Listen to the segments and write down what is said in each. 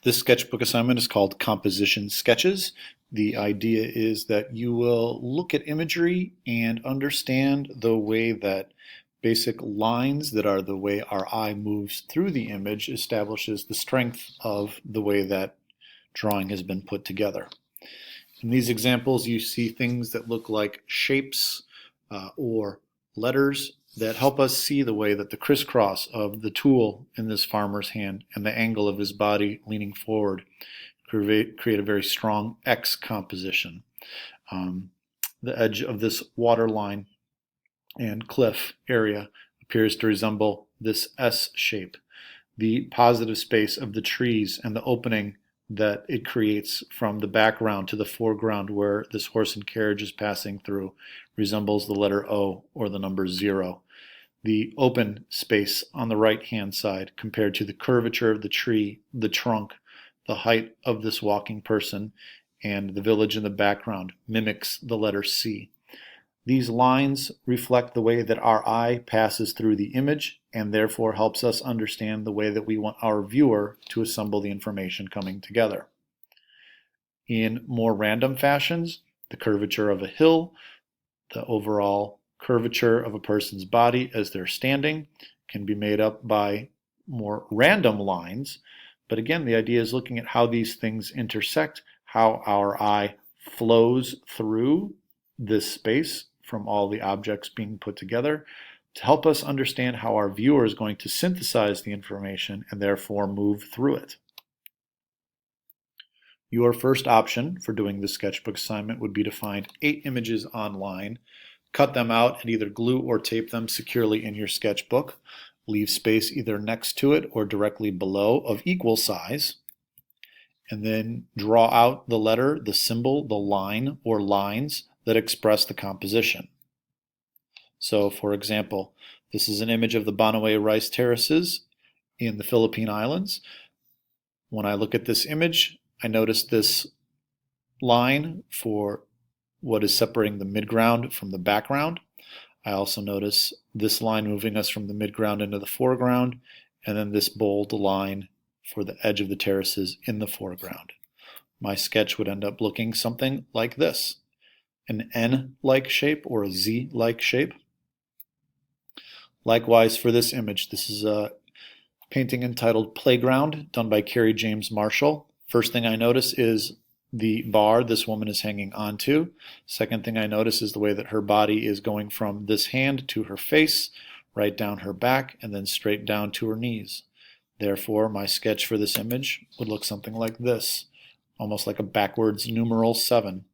This sketchbook assignment is called Composition Sketches. The idea is that you will look at imagery and understand the way that basic lines that are the way our eye moves through the image establishes the strength of the way that drawing has been put together. In these examples, you see things that look like shapes or letters that help us see the way that the crisscross of the tool in this farmer's hand and the angle of his body leaning forward create a very strong X composition. The edge of this water line and cliff area appears to resemble this S shape. The positive space of the trees and the opening that it creates from the background to the foreground where this horse and carriage is passing through resembles the letter O or the number 0. The open space on the right hand side compared to the curvature of the tree, the trunk, the height of this walking person, and the village in the background mimics the letter C. These lines reflect the way that our eye passes through the image and therefore helps us understand the way that we want our viewer to assemble the information coming together. In more random fashions, the curvature of a hill, the overall curvature of a person's body as they're standing can be made up by more random lines. But again, the idea is looking at how these things intersect, how our eye flows through this space from all the objects being put together to help us understand how our viewer is going to synthesize the information and therefore move through it. Your first option for doing this sketchbook assignment would be to find 8 images online, cut them out and either glue or tape them securely in your sketchbook, leave space either next to it or directly below of equal size, and then draw out the letter, the symbol, the line or lines that express the composition. So for example, this is an image of the Banaway rice terraces in the Philippine Islands. When I look at this image, I notice this line for what is separating the midground from the background. I also notice this line moving us from the midground into the foreground, and then this bold line for the edge of the terraces in the foreground. My sketch would end up looking something like this. An N-like shape or a Z-like shape. Likewise for this image, this is a painting entitled Playground, done by Carrie James Marshall. First thing I notice is the bar this woman is hanging onto. Second thing I notice is the way that her body is going from this hand to her face, right down her back, and then straight down to her knees. Therefore, my sketch for this image would look something like this, almost like a backwards numeral 7.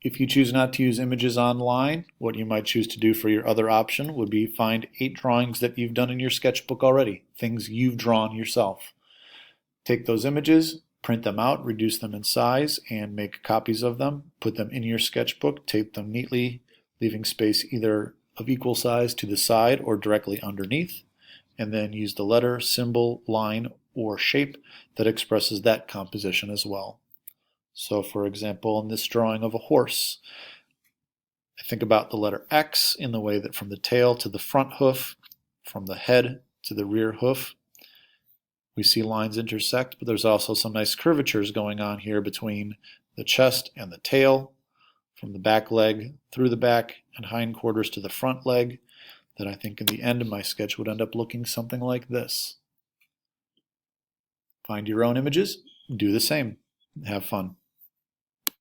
If you choose not to use images online, what you might choose to do for your other option would be find 8 drawings that you've done in your sketchbook already, things you've drawn yourself. Take those images, print them out, reduce them in size, and make copies of them. Put them in your sketchbook, tape them neatly, leaving space either of equal size to the side or directly underneath, and then use the letter, symbol, line, or shape that expresses that composition as well. So for example, in this drawing of a horse, I think about the letter X in the way that from the tail to the front hoof, from the head to the rear hoof, we see lines intersect, but there's also some nice curvatures going on here between the chest and the tail, from the back leg through the back and hindquarters to the front leg, that I think in the end of my sketch would end up looking something like this. Find your own images, do the same. Have fun.